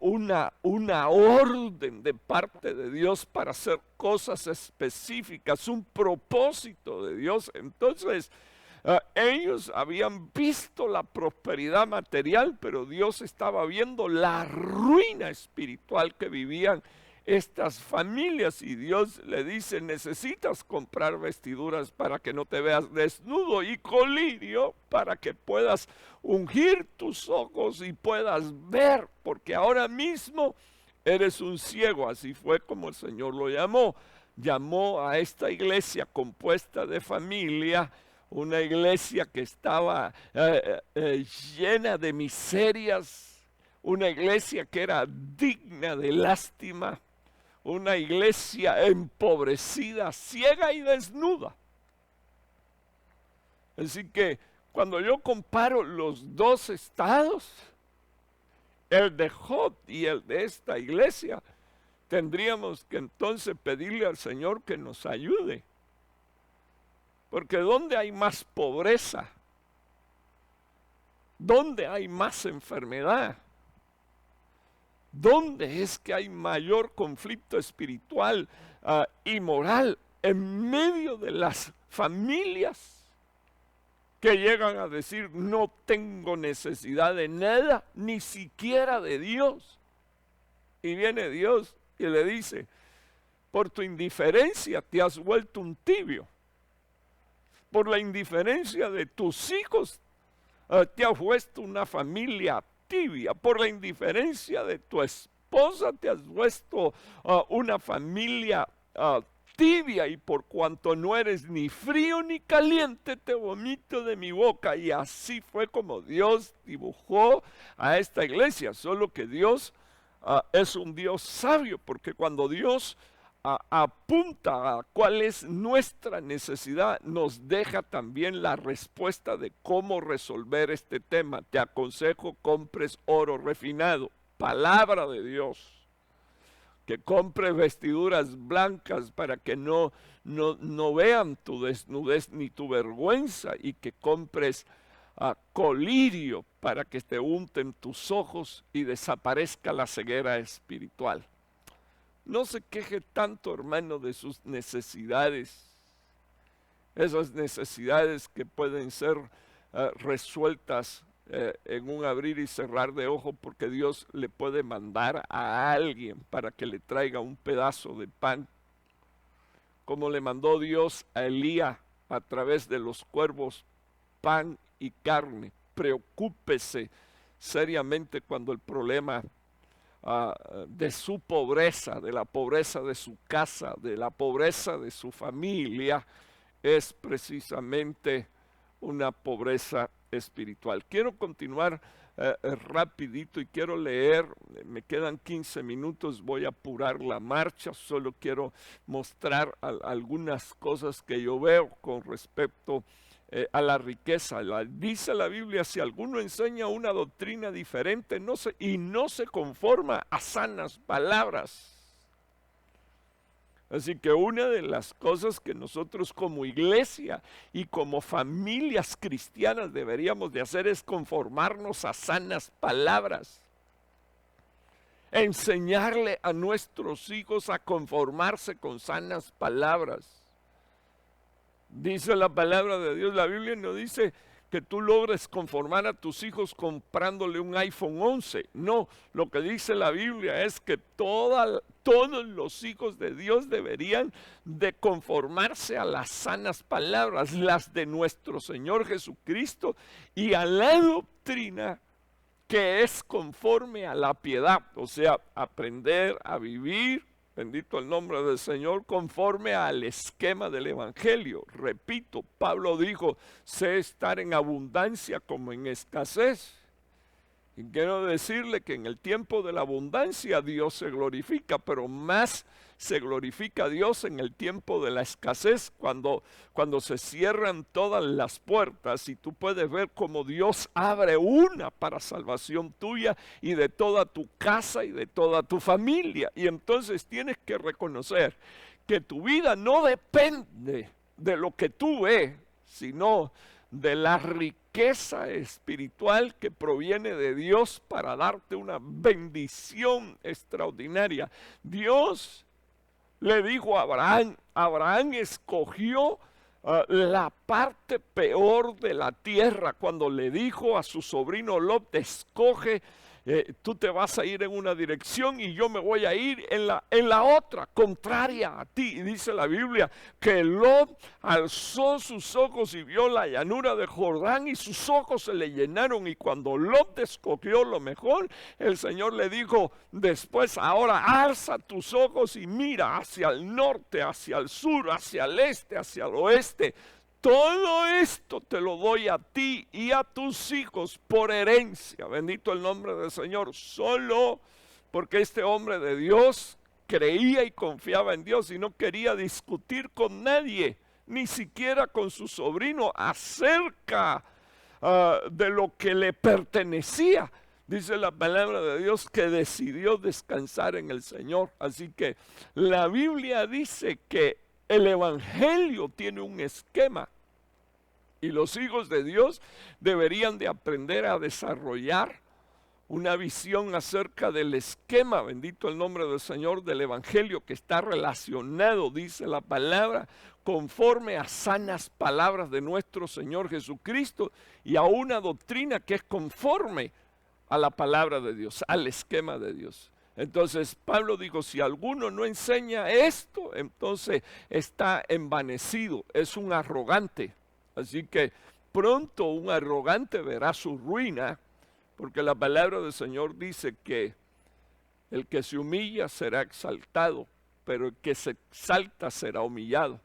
una orden de parte de Dios para hacer cosas específicas, un propósito de Dios. Entonces, ellos habían visto la prosperidad material, pero Dios estaba viendo la ruina espiritual que vivían estas familias, y Dios le dice, necesitas comprar vestiduras para que no te veas desnudo, y colirio para que puedas ungir tus ojos y puedas ver, porque ahora mismo eres un ciego. Así fue como el Señor lo llamó. Llamó a esta iglesia compuesta de familia, una iglesia que estaba llena de miserias, una iglesia que era digna de lástima, una iglesia empobrecida, ciega y desnuda. Así que cuando yo comparo los dos estados, el de Job y el de esta iglesia, tendríamos que entonces pedirle al Señor que nos ayude. Porque ¿dónde hay más pobreza? ¿Dónde hay más enfermedad? ¿Dónde es que hay mayor conflicto espiritual y moral? En medio de las familias que llegan a decir, no tengo necesidad de nada, ni siquiera de Dios. Y viene Dios y le dice, por tu indiferencia te has vuelto un tibio. Por la indiferencia de tus hijos te has vuelto una familia tibia. Por la indiferencia de tu esposa te has vuelto una familia tibia, y por cuanto no eres ni frío ni caliente, te vomito de mi boca. Y así fue como Dios dibujó a esta iglesia. Solo que Dios es un Dios sabio, porque cuando Dios apunta a cuál es nuestra necesidad, nos deja también la respuesta de cómo resolver este tema. Te aconsejo compres oro refinado, palabra de Dios. Que compres vestiduras blancas para que no vean tu desnudez ni tu vergüenza, y que compres colirio para que te unten tus ojos y desaparezca la ceguera espiritual. No se queje tanto, hermano, de sus necesidades, esas necesidades que pueden ser resueltas en un abrir y cerrar de ojos, porque Dios le puede mandar a alguien para que le traiga un pedazo de pan, como le mandó Dios a Elías a través de los cuervos, pan y carne. Preocúpese seriamente cuando el problema de su pobreza, de la pobreza de su casa, de la pobreza de su familia, es precisamente una pobreza espiritual. Quiero continuar rapidito y quiero leer, me quedan 15 minutos, voy a apurar la marcha, solo quiero mostrar algunas cosas que yo veo con respecto a la riqueza. Dice la Biblia, si alguno enseña una doctrina diferente y no se conforma a sanas palabras. Así que una de las cosas que nosotros como iglesia y como familias cristianas deberíamos de hacer es conformarnos a sanas palabras. Enseñarle a nuestros hijos a conformarse con sanas palabras. Dice la palabra de Dios, la Biblia no dice que tú logres conformar a tus hijos comprándole un iPhone 11. No, lo que dice la Biblia es que todos los hijos de Dios deberían de conformarse a las sanas palabras, las de nuestro Señor Jesucristo y a la doctrina que es conforme a la piedad, o sea, aprender a vivir, bendito el nombre del Señor, conforme al esquema del Evangelio. Repito, Pablo dijo, sé estar en abundancia como en escasez. Y quiero decirle que en el tiempo de la abundancia Dios se glorifica, pero más se glorifica a Dios en el tiempo de la escasez, cuando se cierran todas las puertas y tú puedes ver cómo Dios abre una para salvación tuya y de toda tu casa y de toda tu familia. Y entonces tienes que reconocer que tu vida no depende de lo que tú ves, sino de la riqueza espiritual que proviene de Dios para darte una bendición extraordinaria. Dios le dijo a Abraham, Abraham escogió la parte peor de la tierra cuando le dijo a su sobrino Lot, escoge, tú te vas a ir en una dirección y yo me voy a ir en la otra, contraria a ti. Y dice la Biblia que Lot alzó sus ojos y vio la llanura de Jordán y sus ojos se le llenaron, y cuando Lot escogió lo mejor, el Señor le dijo después, ahora alza tus ojos y mira hacia el norte, hacia el sur, hacia el este, hacia el oeste. Todo esto te lo doy a ti y a tus hijos por herencia. Bendito el nombre del Señor. Solo porque este hombre de Dios creía y confiaba en Dios y no quería discutir con nadie, ni siquiera con su sobrino, acerca de lo que le pertenecía. Dice la palabra de Dios que decidió descansar en el Señor. Así que la Biblia dice que el Evangelio tiene un esquema y los hijos de Dios deberían de aprender a desarrollar una visión acerca del esquema, bendito el nombre del Señor, del Evangelio, que está relacionado, dice la palabra, conforme a sanas palabras de nuestro Señor Jesucristo y a una doctrina que es conforme a la palabra de Dios, al esquema de Dios. Entonces Pablo dijo, si alguno no enseña esto, entonces está envanecido, es un arrogante. Así que pronto un arrogante verá su ruina, porque la palabra del Señor dice que el que se humilla será exaltado, pero el que se exalta será humillado.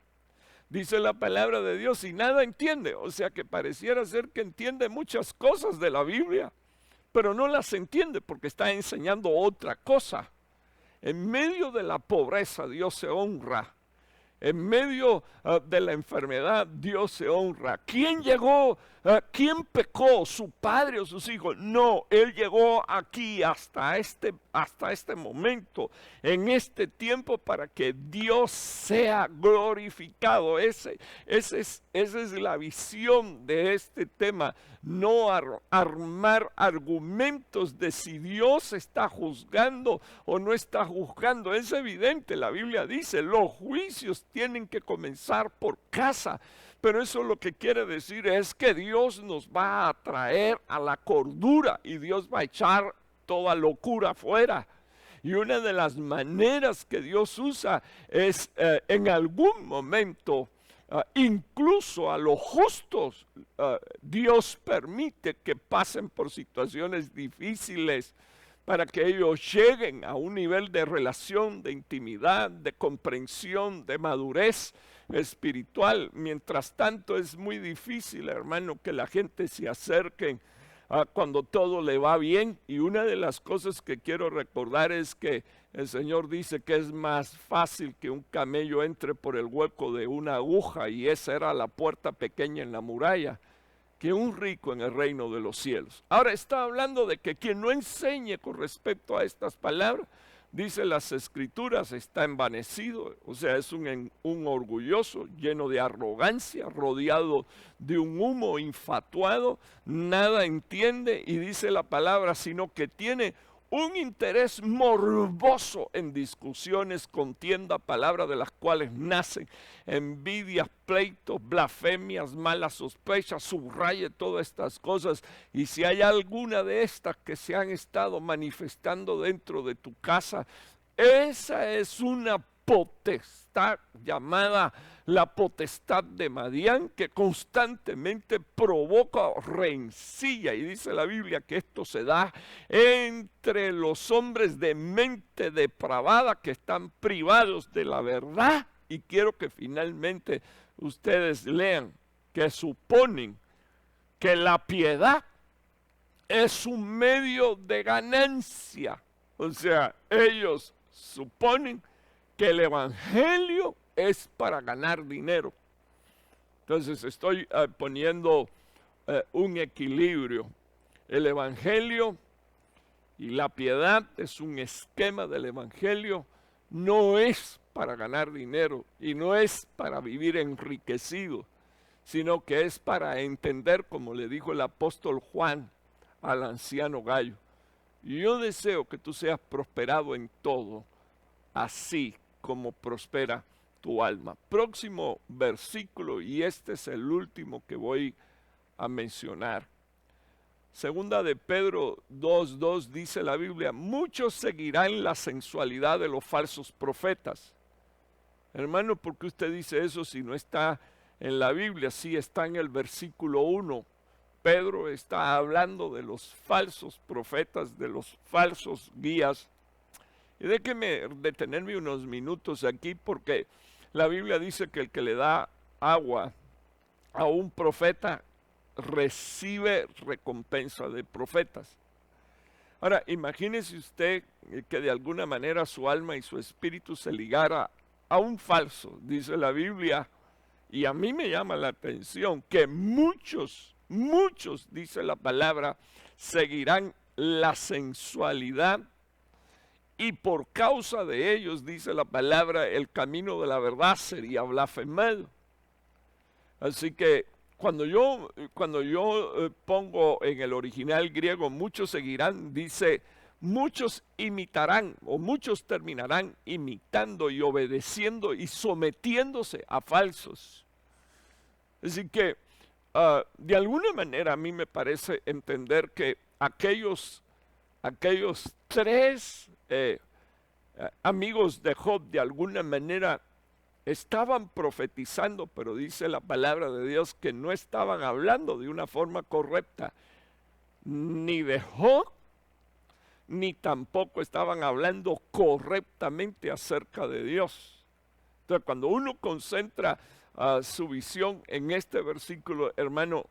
Dice la palabra de Dios y nada entiende, o sea que pareciera ser que entiende muchas cosas de la Biblia, pero no las entiende porque está enseñando otra cosa. En medio de la pobreza Dios se honra. En medio de la enfermedad Dios se honra. ¿Quién llegó? ¿Quién pecó? ¿Su padre o sus hijos? No, Él llegó aquí hasta este momento, en este tiempo, para que Dios sea glorificado. Esa es la visión de este tema. No armar argumentos de si Dios está juzgando o no está juzgando. Es evidente, la Biblia dice, los juicios tienen que comenzar por casa. Pero eso lo que quiere decir es que Dios nos va a traer a la cordura y Dios va a echar toda locura afuera. Y una de las maneras que Dios usa es en algún momento, incluso a los justos, Dios permite que pasen por situaciones difíciles para que ellos lleguen a un nivel de relación, de intimidad, de comprensión, de madurez espiritual. Mientras tanto es muy difícil, hermano, que la gente se acerque cuando todo le va bien. Y una de las cosas que quiero recordar es que el Señor dice que es más fácil que un camello entre por el hueco de una aguja, y esa era la puerta pequeña en la muralla, que un rico en el reino de los cielos. Ahora está hablando de que quien no enseñe con respecto a estas palabras, dice las Escrituras, está envanecido, o sea, es un orgulloso, lleno de arrogancia, rodeado de un humo, infatuado, nada entiende, y dice la palabra, sino que tiene un interés morboso en discusiones, contienda, palabras de las cuales nacen envidias, pleitos, blasfemias, malas sospechas. Subraye todas estas cosas, y si hay alguna de estas que se han estado manifestando dentro de tu casa, esa es una potestad llamada la potestad de Madián, que constantemente provoca rencilla, y dice la Biblia que esto se da entre los hombres de mente depravada que están privados de la verdad. Y quiero que finalmente ustedes lean que suponen que la piedad es un medio de ganancia. O sea, ellos suponen que el evangelio es para ganar dinero. Entonces estoy poniendo un equilibrio. El evangelio y la piedad es un esquema del evangelio, no es para ganar dinero y no es para vivir enriquecido, sino que es para entender, como le dijo el apóstol Juan al anciano Gallo: yo deseo que tú seas prosperado en todo, así como prospera tu alma. Próximo versículo, y este es el último que voy a mencionar. Segunda de Pedro 2:2 dice la Biblia: muchos seguirán la sensualidad de los falsos profetas. Hermano, ¿por qué usted dice eso si no está en la Biblia? Sí, está en el versículo 1. Pedro está hablando de los falsos profetas, de los falsos guías. Y déjeme detenerme unos minutos aquí, porque la Biblia dice que el que le da agua a un profeta recibe recompensa de profetas. Ahora, imagínese usted que de alguna manera su alma y su espíritu se ligara a un falso. Dice la Biblia, y a mí me llama la atención, que muchos, dice la palabra, seguirán la sensualidad, y por causa de ellos, dice la palabra, el camino de la verdad sería blasfemado. Así que cuando yo pongo en el original griego, muchos seguirán, dice, muchos imitarán, o muchos terminarán imitando y obedeciendo y sometiéndose a falsos. Así que de alguna manera a mí me parece entender que aquellos tres amigos de Job de alguna manera estaban profetizando, pero dice la palabra de Dios que no estaban hablando de una forma correcta, ni de Job, ni tampoco estaban hablando correctamente acerca de Dios. Entonces, cuando uno concentra su visión en este versículo, hermano,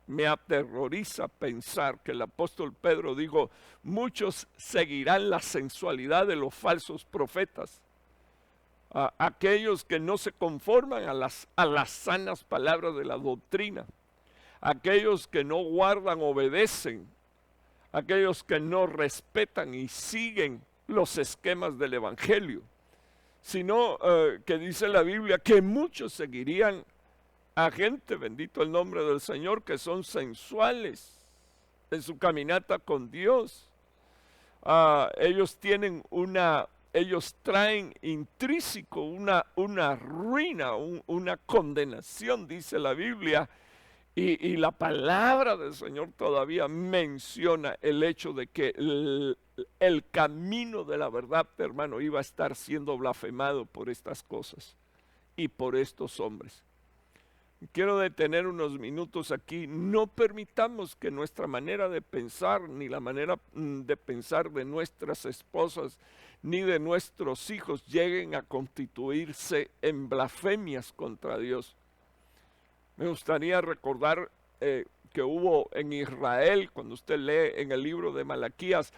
me aterroriza pensar que el apóstol Pedro dijo: muchos seguirán la sensualidad de los falsos profetas. Aquellos que no se conforman a las sanas palabras de la doctrina, aquellos que no guardan, obedecen, aquellos que no respetan y siguen los esquemas del evangelio, sino que dice la Biblia que muchos seguirían a gente, bendito el nombre del Señor, que son sensuales en su caminata con Dios. Ellos traen intrínseco una ruina, una condenación, dice la Biblia, y la palabra del Señor todavía menciona el hecho de que el camino de la verdad, hermano, iba a estar siendo blasfemado por estas cosas y por estos hombres. Quiero detener unos minutos aquí. No permitamos que nuestra manera de pensar, ni la manera de pensar de nuestras esposas, ni de nuestros hijos, lleguen a constituirse en blasfemias contra Dios. Me gustaría recordar que que hubo en Israel, cuando usted lee en el libro de Malaquías,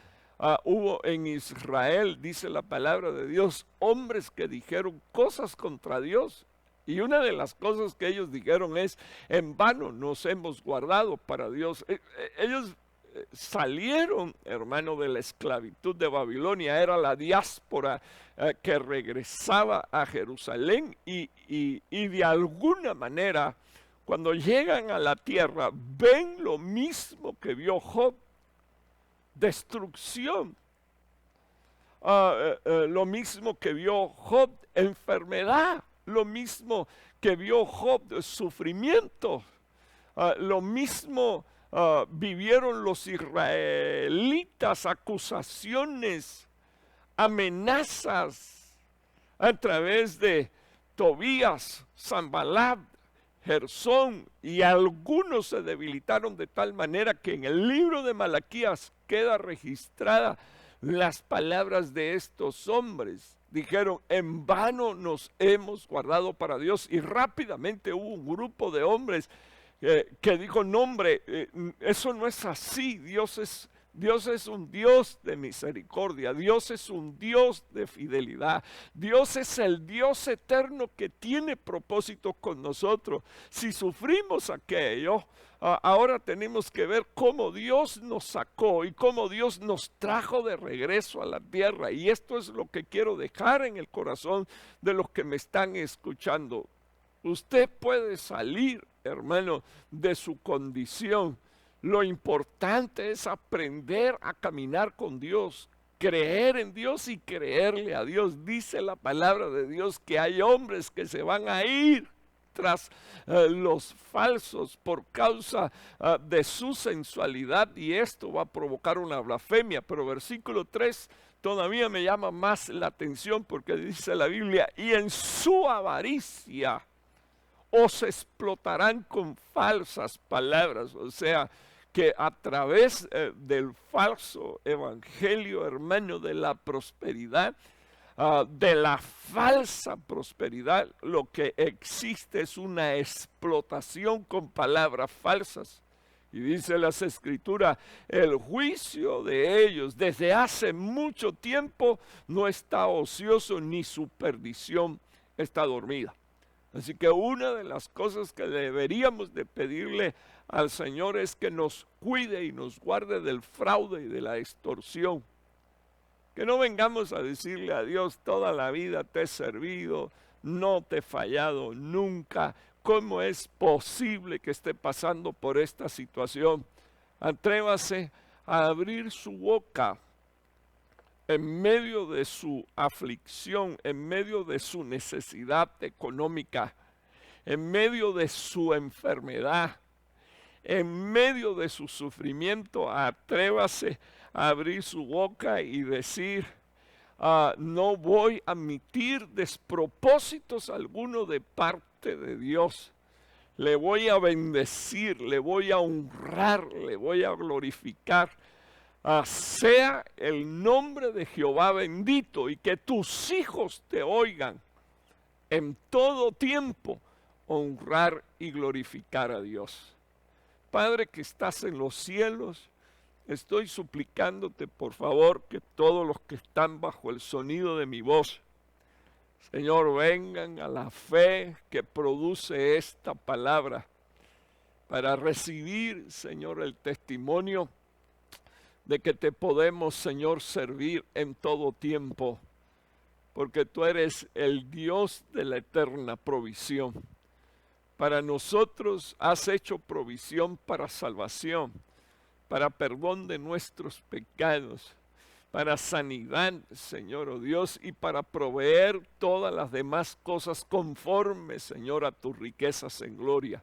hubo en Israel, dice la palabra de Dios, hombres que dijeron cosas contra Dios. Y una de las cosas que ellos dijeron es, en vano nos hemos guardado para Dios. Ellos salieron, hermano, de la esclavitud de Babilonia, era la diáspora que regresaba a Jerusalén y de alguna manera, cuando llegan a la tierra, ven lo mismo que vio Job, destrucción. Lo mismo que vio Job, enfermedad. Lo mismo que vio Job, sufrimiento. Lo mismo vivieron los israelitas, acusaciones, amenazas a través de Tobías, Sanballat, Gersón, y algunos se debilitaron de tal manera que en el libro de Malaquías queda registrada las palabras de estos hombres. Dijeron, en vano nos hemos guardado para Dios, y rápidamente hubo un grupo de hombres que dijo, no hombre, eso no es así. Dios es un Dios de misericordia, Dios es un Dios de fidelidad, Dios es el Dios eterno que tiene propósitos con nosotros. Si sufrimos aquello, ahora tenemos que ver cómo Dios nos sacó y cómo Dios nos trajo de regreso a la tierra. Y esto es lo que quiero dejar en el corazón de los que me están escuchando. Usted puede salir, hermano, de su condición. Lo importante es aprender a caminar con Dios, creer en Dios y creerle a Dios. Dice la palabra de Dios que hay hombres que se van a ir tras los falsos por causa de su sensualidad, y esto va a provocar una blasfemia. Pero versículo 3 todavía me llama más la atención, porque dice la Biblia, y en su avaricia os explotarán con falsas palabras. O sea, que a través del falso evangelio, hermano, de la prosperidad, de la falsa prosperidad, lo que existe es una explotación con palabras falsas. Y dice las Escrituras, el juicio de ellos desde hace mucho tiempo no está ocioso, ni su perdición está dormida. Así que una de las cosas que deberíamos de pedirle al Señor es que nos cuide y nos guarde del fraude y de la extorsión. Que no vengamos a decirle a Dios, toda la vida te he servido, no te he fallado nunca. ¿Cómo es posible que esté pasando por esta situación? Atrévase a abrir su boca en medio de su aflicción, en medio de su necesidad económica, en medio de su enfermedad, en medio de su sufrimiento. Atrévase a abrir su boca y decir, no voy a admitir despropósitos alguno de parte de Dios. Le voy a bendecir, le voy a honrar, le voy a glorificar. Sea el nombre de Jehová bendito, y que tus hijos te oigan en todo tiempo honrar y glorificar a Dios. Padre que estás en los cielos, estoy suplicándote por favor que todos los que están bajo el sonido de mi voz, Señor, vengan a la fe que produce esta palabra para recibir, Señor, el testimonio de que te podemos, Señor, servir en todo tiempo, porque tú eres el Dios de la eterna provisión. Para nosotros has hecho provisión para salvación, para perdón de nuestros pecados, para sanidad, Señor, oh Dios, y para proveer todas las demás cosas conforme, Señor, a tus riquezas en gloria.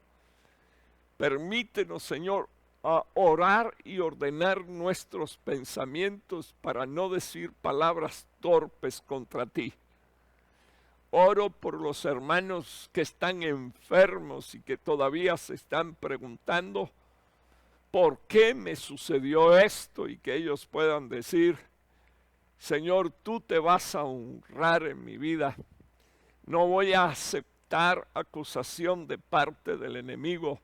Permítenos, Señor, a orar y ordenar nuestros pensamientos para no decir palabras torpes contra ti. Oro por los hermanos que están enfermos y que todavía se están preguntando ¿por qué me sucedió esto? Y que ellos puedan decir, Señor, tú te vas a honrar en mi vida. No voy a aceptar acusación de parte del enemigo.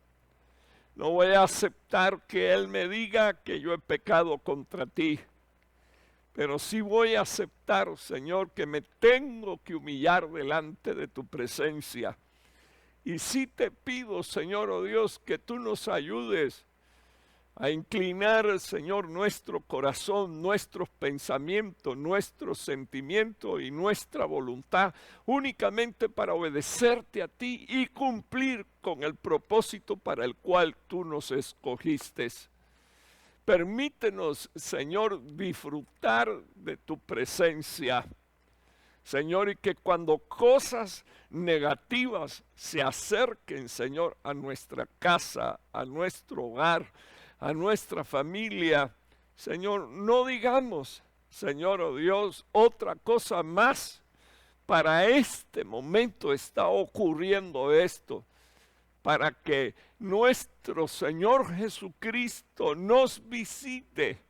No voy a aceptar que Él me diga que yo he pecado contra ti. Pero sí voy a aceptar, Señor, que me tengo que humillar delante de tu presencia. Y sí te pido, Señor, oh Dios, que tú nos ayudes a inclinar, Señor, nuestro corazón, nuestros pensamientos, nuestros sentimientos y nuestra voluntad únicamente para obedecerte a ti y cumplir con el propósito para el cual tú nos escogiste. Permítenos, Señor, disfrutar de tu presencia. Señor, y que cuando cosas negativas se acerquen, Señor, a nuestra casa, a nuestro hogar, a nuestra familia, Señor, no digamos, Señor, oh Dios, otra cosa más. Para este momento está ocurriendo esto, para que nuestro Señor Jesucristo nos visite,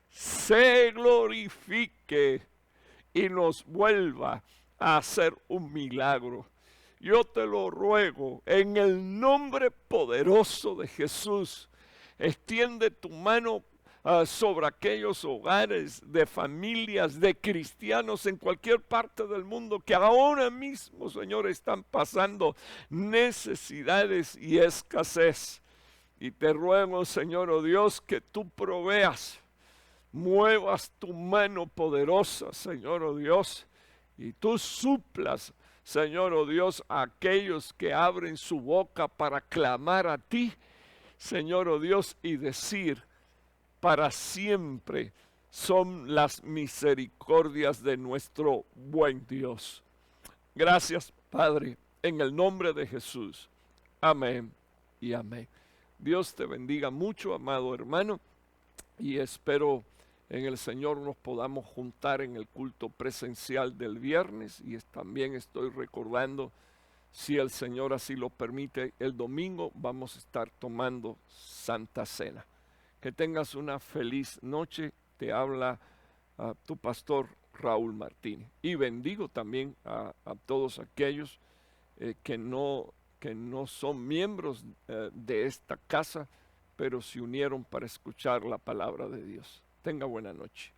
se glorifique y nos vuelva a hacer un milagro. Yo te lo ruego en el nombre poderoso de Jesús. Extiende tu mano sobre aquellos hogares de familias, de cristianos en cualquier parte del mundo que ahora mismo, Señor, están pasando necesidades y escasez. Y te ruego, Señor, oh Dios, que tú proveas, muevas tu mano poderosa, Señor, oh Dios, y tú suplas, Señor, oh Dios, a aquellos que abren su boca para clamar a ti, Señor, oh Dios, y decir: para siempre son las misericordias de nuestro buen Dios. Gracias, Padre, en el nombre de Jesús. Amén y amén. Dios te bendiga mucho, amado hermano, y espero en el Señor nos podamos juntar en el culto presencial del viernes, y también estoy recordando, si el Señor así lo permite, el domingo vamos a estar tomando Santa Cena. Que tengas una feliz noche. Te habla tu pastor Raúl Martínez. Y bendigo también a todos aquellos que no son miembros de esta casa, pero se unieron para escuchar la palabra de Dios. Tenga buena noche.